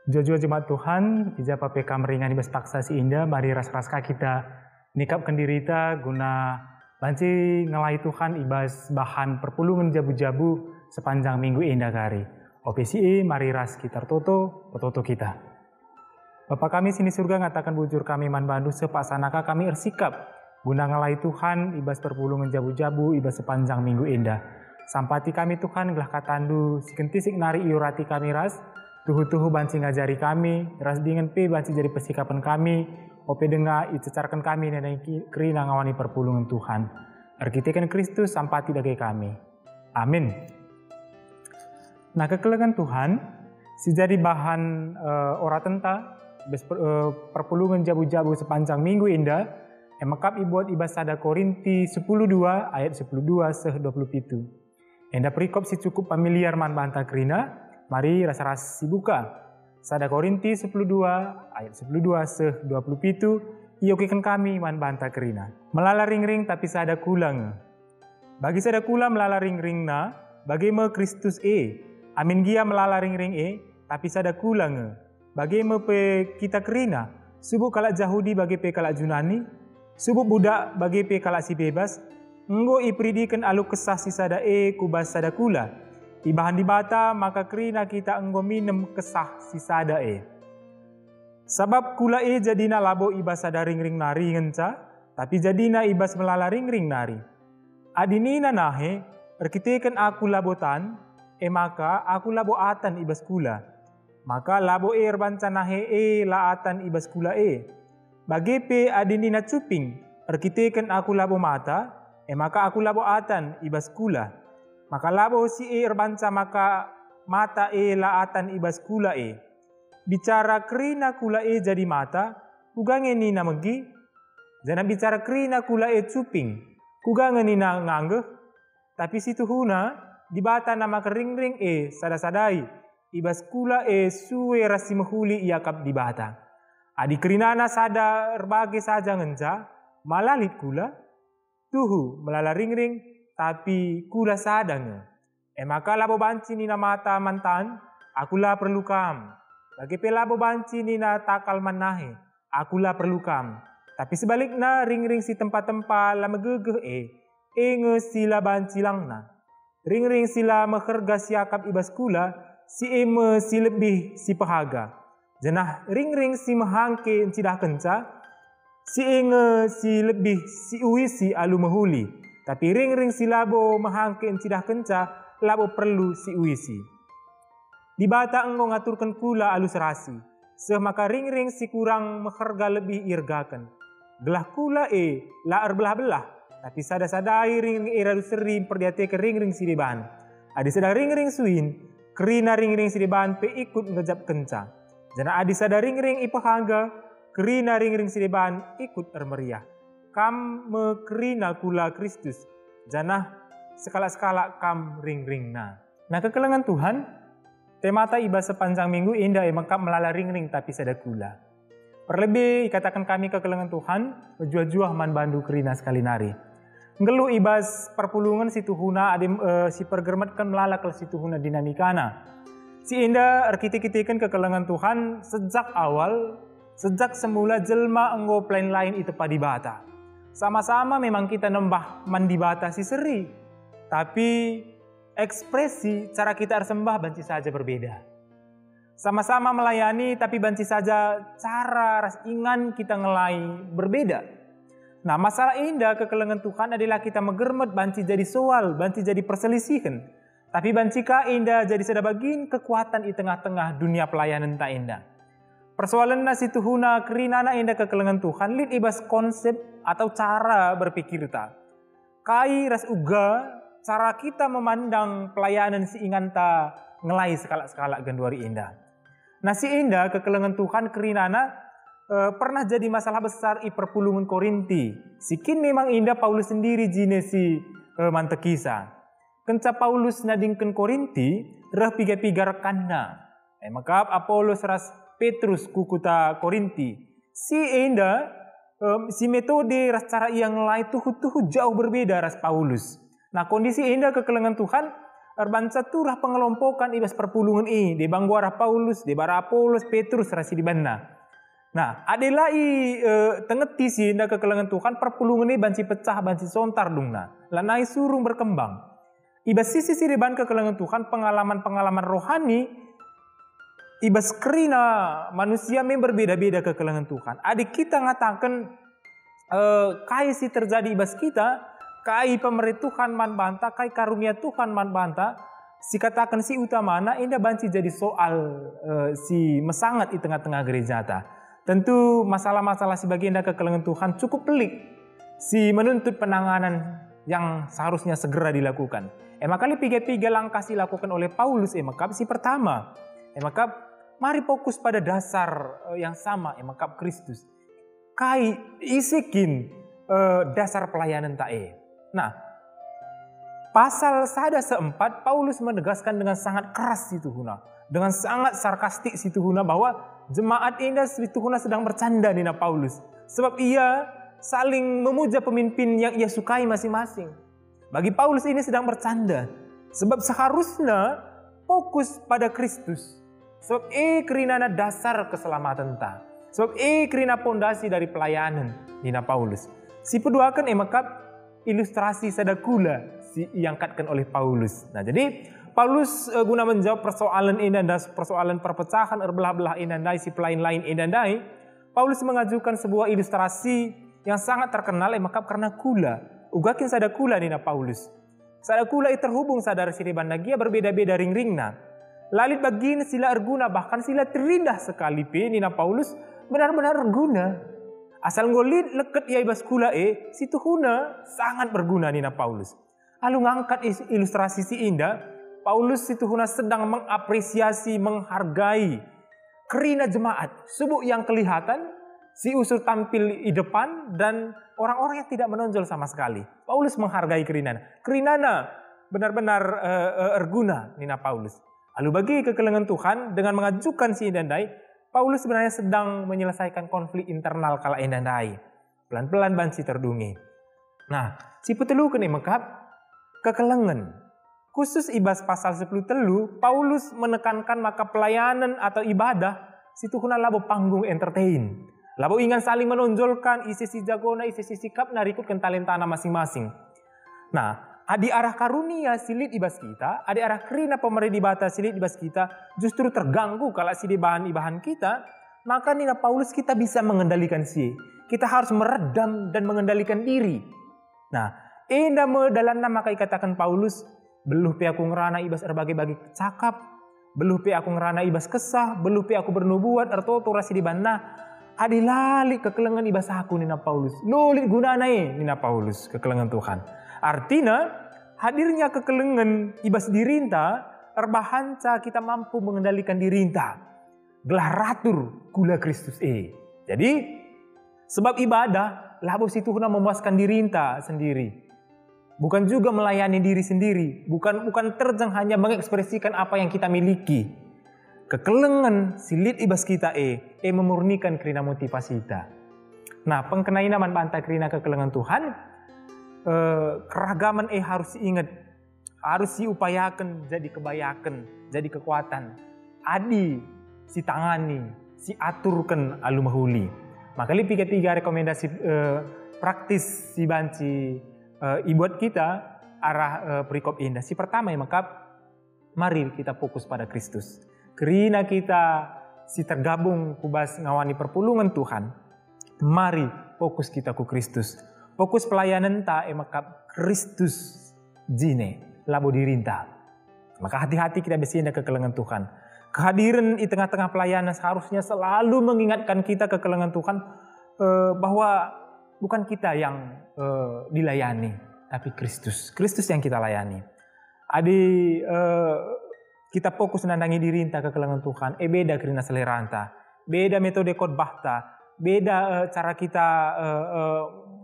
Jujur jemaat Tuhan, ija PPK meringan ibas paksa si indah, mari ras-raska kita nikapkan diri kita guna banci ngelai Tuhan ibas bahan perpulungan jabu-jabu sepanjang minggu indah kari. OPCI, mari ras kita toto kita. Bapak kami sini surga ngatakan bujur kami man bandu sepasanaka kami ersikap guna ngelai Tuhan ibas perpulungan jabu-jabu ibas sepanjang minggu indah. Sampati kami Tuhan gelah katandu sikentisik nari iurati kami ras. Tuhu-tuhu banci ngajari kami, ras dengan pe banci jadi persikapan kami, ope dengar icecarkan kami nenai kerina ngawani perpulungan Tuhan. Arkitekan Kristus sampati dagai kami. Amin. Nah kekelengan Tuhan, si jadi bahan ora tenta, perpulungan jabu-jabu sepanjang minggu indah, emakap ibuat ibas sada Korinti 10:2 ayat 10:2 20. Enda perikop si cukup familiar man banta kerina, mari rasa-rasa buka. Sada Korinti 10:2 ayat 10:2 20. Iokikan kami man banta kerina. Melala ring-ring tapi sada kulang. Bagi sada kula melala ring-ring na, bagi me Kristus Amin gia melala ring-ring tapi sada kulang. Bagi me pe kita kerina. Subuk kalak Yahudi bagi pe kalak Junani. Subuk budak bagi pe kalak si bebas. Enggo ipridikan alu kesah si sada kubas sada kula. Ibahan dibata maka kerina kita enggo minem kesah si sada Sabab kula jadina labo ibas sada ring-ring nari ngenca, tapi jadina ibas melala ring-ring nari. Adinina nahe, erkitekan aku labotan, maka aku labo atan ibas kula. Maka labo erbanca nahe laatan ibas kula Bagepe adinina cuping, erkitekan aku labo mata, maka aku labo atan ibas kula. Maka labo si erbanca maka mata laatan ibas kula Bicara kerina kula jadi mata, kugange nina megi. Jangan bicara kerina kula cuping, kugange nina nganggeh. Tapi situ huna, dibata nama kering-ring sada-sadai. Ibas kula suwe rasi mahuli iakap dibata. Adi kerinana sada erbage saja ngenca, malalit kula. Tuhu melala ring-ring, tapi kula sadang. Maka labo banci nina mata mantan, akulah perlu kam. Bagi pelabo banci nina takal manahe, akulah perlu kam. Tapi sebaliknya ring-ring si tempat-tempat la megegeh nge sila banci langna. Ring-ring sila meherga siakap ibas kula, si eme si lebih si pahaga. Jenah ring-ring si mehangke cidah kenca, si enge si lebih si uisi alu mahuli. Tapi ring-ring si labo mehangke cidah kenca, labo perlu si uisi. Dibata enggo ngaturkan kula alus rasi, semaka ring-ring si kurang meherga lebih irgakan. Gelah kula la erbelah-belah, tapi sada-sadai ring-ring radu seri perdiate ke ring-ring si deban. Adi sada ring-ring suin, kerina ring-ring si deban pe ikut ngejap kenca. Jana adi sada ring-ring ipahangga, kerina ring-ring si deban ikut ermeriah. Kam mekerina kula Kristus, janah sekala-sekala kam ring-ring na. Nah kekelengan Tuhan, temata ibas sepanjang minggu indah mengkap melala ring-ring tapi sada kula. Perlebih katakan kami kekelengan Tuhan, berjuah-juah man bandu kerina sekali nari. Ngelu ibas perpulungan si tuhuna adim si pergermatkan melala ke si tuhuna dinamikana. Si indah arkite-kitekan kekelengan Tuhan sejak awal, sejak semula jelma enggo plan lain itu padibata. Sama-sama memang kita nembah mandibata si seri. Tapi ekspresi cara kita sembah banci saja berbeda. Sama-sama melayani tapi banci saja cara ras ingan kita ngelai berbeda. Nah masalah indah kekelengan Tuhan adalah kita megermet banci jadi soal, banci jadi perselisihan. Tapi banci ka indah jadi sedabagin kekuatan di tengah-tengah dunia pelayanan tak indah. Persoalan nasi tuhuna kerinana indah kekelengan Tuhan lid ibas konsep atau cara berpikir ta. Kai ras uga cara kita memandang pelayanan si ingan ta ngelai skala-skala ganduari indah. Nah si indah kekelengan Tuhan kerinana pernah jadi masalah besar i perpulungan Korinti. Sikin memang indah Paulus sendiri jine si mantekisa. Kenca Paulus nadingken Korinti reh piga-piga rekanna. Maka Apolos ras Petrus kukuta Korinti. Si indah si metode ras cara yang lain tuh jauh berbeda ras Paulus. Nah kondisi indah kekelengan Tuhan Erbanca turah pengelompokan ibas perpulungan di bangguara Paulus, di bara Apolos, Petrus rasi di banna. Nah, adelai tengeti sih indah kekelengan Tuhan perpulungan ini banci pecah, banci sontar dungna. Lanai surung berkembang. Ibas sisi ban kekelengan Tuhan pengalaman-pengalaman rohani ibas kerina manusia memang berbeda-beda kekelengan Tuhan. Adik kita ngatakan kai si terjadi ibas kita, kai pemerintah Tuhan man banta, kai karunia Tuhan man banta, si katakan si utamana indah banci jadi soal si mesangat di tengah-tengah gereja ta. Tentu masalah-masalah si bagian kekelengan Tuhan cukup pelik. Si menuntut penanganan yang seharusnya segera dilakukan. Maka tiga langkah dilakukan oleh Paulus. Maka si pertama, maka mari fokus pada dasar yang sama. Maka Kristus. Kai isikin dasar pelayanan tae. Nah, pasal 1:4 Paulus menegaskan dengan sangat keras situ huna, dengan sangat sarkastik situ huna bahwa jemaat indah situ huna sedang bercanda nina Paulus, sebab ia saling memuja pemimpin yang ia sukai masing-masing. Bagi Paulus ini sedang bercanda, sebab seharusnya fokus pada Kristus. Sebab kerinana dasar keselamatan ta, sebab kerina pondasi dari pelayanan nina Paulus. Si peduakan maka ilustrasi sadakula si diangkatkan oleh Paulus. Nah, jadi Paulus guna menjawab persoalan ini dan persoalan perpecahan erbelah-belah inandai si pelain-lain inandai, Paulus mengajukan sebuah ilustrasi yang sangat terkenal maka karena kula. Ugakin sadakula nina Paulus. Sadakula terhubung sadar siriban nagia berbeda-beda ring-ringna. Lalit bagin sila erguna bahkan sila terindah sekali nina Paulus benar-benar erguna. Asal ngolit leket ia ibas kula situ huna sangat berguna nina Paulus. Lalu ngangkat ilustrasi si indah, Paulus itu huna sedang mengapresiasi, menghargai kerina jemaat. Subuk yang kelihatan, si usur tampil di depan dan orang-orang yang tidak menonjol sama sekali. Paulus menghargai kerinana. Kerinana benar-benar erguna nina Paulus. Lalu bagi kekelengan Tuhan dengan mengajukan si indandai, Paulus sebenarnya sedang menyelesaikan konflik internal kala indandai. Pelan-pelan banci terdungi. Nah, si petelukan mekap kekelengan. Khusus ibas pasal 10 telu, Paulus menekankan maka pelayanan atau ibadah situ huna labo panggung entertain. Labo ingin saling menonjolkan isi si jagona, isi si sikap narikutkan talentana masing-masing. Nah, adi arah karunia silit ibas kita, adi arah kerina pemerintah silit ibas kita justru terganggu kalau si ibahan kita, maka nina Paulus kita bisa mengendalikan si. Kita harus meredam dan mengendalikan diri. Nah, indah dalam nama katakan Paulus, beluh pe aku ngerana ibas erbagi-bagi cakap, beluh pe aku ngerana ibas kesah, beluh pe aku bernubuat ertoto rasi di bana, adilali kekelengan ibas aku nina Paulus. Lulit gunana nina Paulus kekelengan Tuhan. Artinya hadirnya kekelengan ibas dirinta erbahanca kita mampu mengendalikan dirinta. Gelah ratur gula Kristus Jadi sebab ibadah labo situ huna memuaskan dirinta sendiri. Bukan juga melayani diri sendiri. Bukan terjang hanya mengekspresikan apa yang kita miliki. Kekelengan silit ibas kita memurnikan kerina motivasi kita. Nah, pengkenaina man banta kerina kekelengan Tuhan, keragaman harus diingat. Harus diupayakan jadi kebayakan, jadi kekuatan. Adi si tangani, si aturkan alumahuli. Maka tiga rekomendasi praktis si banci ibuat kita arah perikop indah. Si pertama maka mari kita fokus pada Kristus. Kerina kita si tergabung kubas ngawani perpulungan Tuhan. Mari fokus kita ku Kristus. Fokus pelayanan ta maka Kristus jine labo dirinta. Maka hati-hati kita besinda kekelengan Tuhan. Kehadiran di tengah-tengah pelayanan seharusnya selalu mengingatkan kita kekelengan Tuhan bahwa bukan kita yang dilayani, tapi Kristus. Kristus yang kita layani. Kita fokus nandangi diri entah kekelengan Tuhan. Beda kerina seleranta. Beda metode khotbah ta. Beda cara kita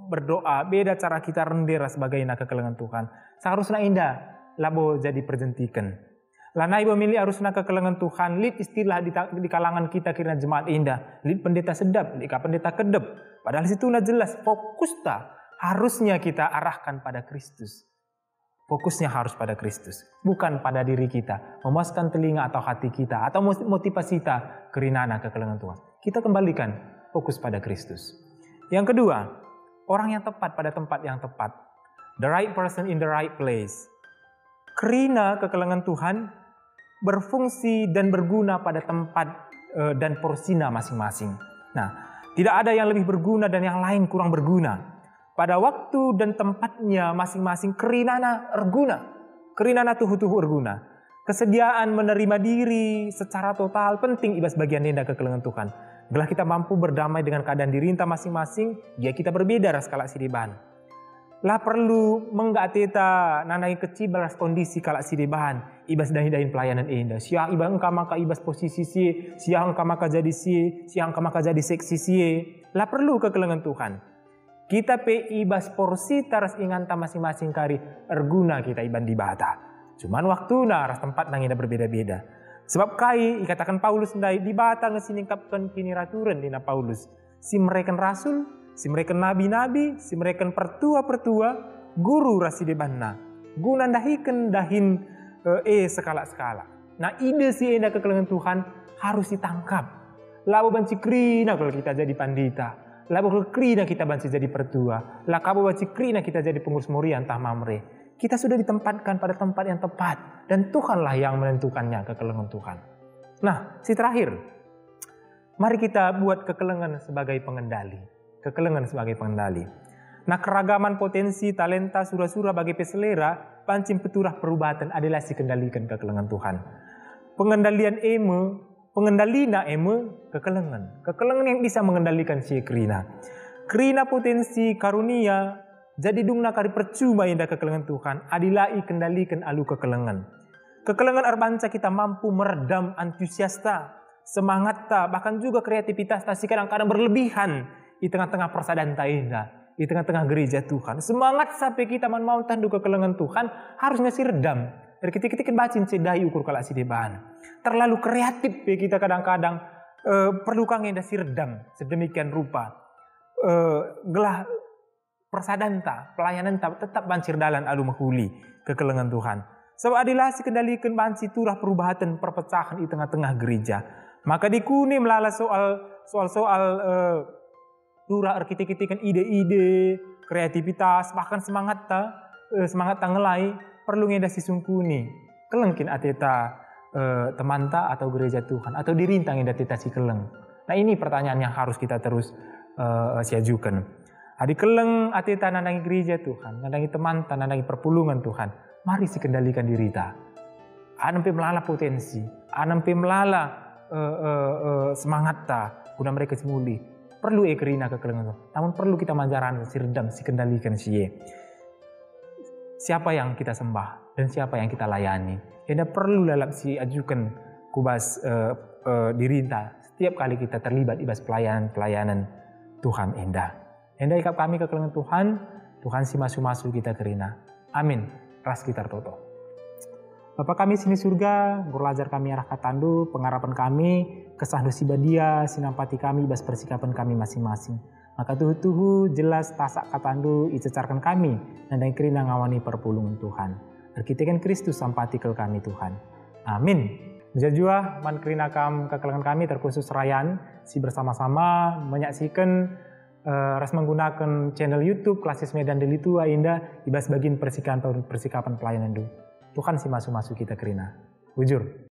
berdoa. Beda cara kita rendera sebagai kekelengan Tuhan. Seharusnya indah labo jadi perjentikan. Lanai memilih harusnya kekelengan Tuhan. Lid istilah di kalangan kita kira jemaat indah. Lid pendeta sedap, lid pendeta kedep. Padahal situ jelas fokus tak harusnya kita arahkan pada Kristus. Fokusnya harus pada Kristus, bukan pada diri kita, memuaskan telinga atau hati kita, atau motivasi kita kerinana kekelengan Tuhan. Kita kembalikan fokus pada Kristus. Yang kedua, orang yang tepat pada tempat yang tepat. The right person in the right place. Kerina kekelengan Tuhan berfungsi dan berguna pada tempat dan porsinya masing-masing. Nah, tidak ada yang lebih berguna dan yang lain kurang berguna. Pada waktu dan tempatnya masing-masing kerinana erguna. Kerinana tuhu-tuhu erguna. Kesediaan menerima diri secara total penting ibas bagian nenda kekelengan Tuhan. Belah kita mampu berdamai dengan keadaan diri kita masing-masing, dia kita berbeda ras kalak sidebahan. Lah perlu menggateta nanai kecil balas kondisi kalak sidebahan. Ibas dahin-dahin pelayanan enda. Siang ibas engkau maka ibas posisi sie, siang engkau maka jadi sie, siang engkau maka jadi seksi sie. Lah perlu kekelengan Tuhan. Kita pe ibas porsi taras inganta masing-masing kari erguna kita iban di bata. Cuman waktu ras tempat nang ida berbeda-beda. Sebab kai ikatakan Paulus ndai di bata ngesiningkapkan kini raturan dina Paulus. Si mereka rasul, si mereka nabi-nabi, si mereka pertua-pertua, guru rasi debanna. Guna dahikan dahin skala-skala. Nah ide si enda kekelengan Tuhan harus ditangkap. Lalu banci krina kalau kita jadi pandita. Lalu krina kita banci jadi pertua. Lah kamu banci krina kita jadi pengurus muria entah mamre. Kita sudah ditempatkan pada tempat yang tepat. Dan Tuhanlah yang menentukannya kekelengan Tuhan. Nah, si terakhir. Mari kita buat kekelengan sebagai pengendali. Kekelengan sebagai pengendali. Nah, keragaman potensi, talenta, sura-sura bagi peselera, pancing peturah perubatan adalah si kendalikan kekelengan Tuhan. Pengendalina kekelengan. Kekelengan yang bisa mengendalikan si kerina. Kerina potensi karunia jadi dungna kari percuma indah kekelengan Tuhan. Adilai kendalikan alu kekelengan. Kekelengan arbanca kita mampu meredam antusiasta, semangatta, bahkan juga kreativitas si kadang-kadang berlebihan di tengah-tengah persadanta indah, di tengah-tengah gereja Tuhan. Semangat sampai kita mau tandu kekelengan Tuhan harus ngasih redam. Dari ketika bacin cedai ukur kalak si deban. Terlalu kreatif ya kita kadang-kadang perlu kangen dasi redam sedemikian rupa. Gelah persadanta, pelayanan tetap bancir dalan alu mahuli kekelengan Tuhan. Sebab adilah si kendalikan banci turah perubahan perpecahan di tengah-tengah gereja. Maka dikuni melala soal turah arkitek-arkitekkan ide-ide, kreativitas, bahkan semangat ngelai perlu ngeda si sungkuni. Kelengkin ateta temanta atau gereja Tuhan atau dirintang ngeda teta si keleng. Nah ini pertanyaan yang harus kita terus siajukan. Adi keleng ateta nandangi gereja Tuhan, nandangi temanta, nandangi perpulungan Tuhan. Mari si kendalikan diri ta. Anampe melala potensi, anampe melala semangat ta, guna mereka semuli. Perlu kerina kekelengan, namun perlu kita manjaran si redam, si kendalikan siye. Siapa yang kita sembah dan siapa yang kita layani. Enda perlu lalap si ajukan kubas dirinta setiap kali kita terlibat ibas pelayanan Tuhan enda. Enda ikap kami kekelengan Tuhan, Tuhan si masu-masu kita kerina. Amin. Ras kita toto. Bapa kami sini surga, guru ajar kami arah katandu, pengharapan kami, kesah dosi badia, sinampati kami ibas persikapan kami masing-masing. Maka tuhu-tuhu jelas tasak katandu icecarkan kami dan dari kerina ngawani perpulungan Tuhan. Berkitakan Kristus sampati ke kami Tuhan. Amin. Jajua man kerina kekelengan kami terkhusus rayan si bersama-sama menyaksikan ras menggunakan channel YouTube Klasis Medan Delitua Indah ibas bagian persikapan pelayanan du. Tuhan si masu-masu kita kerina. Bujur.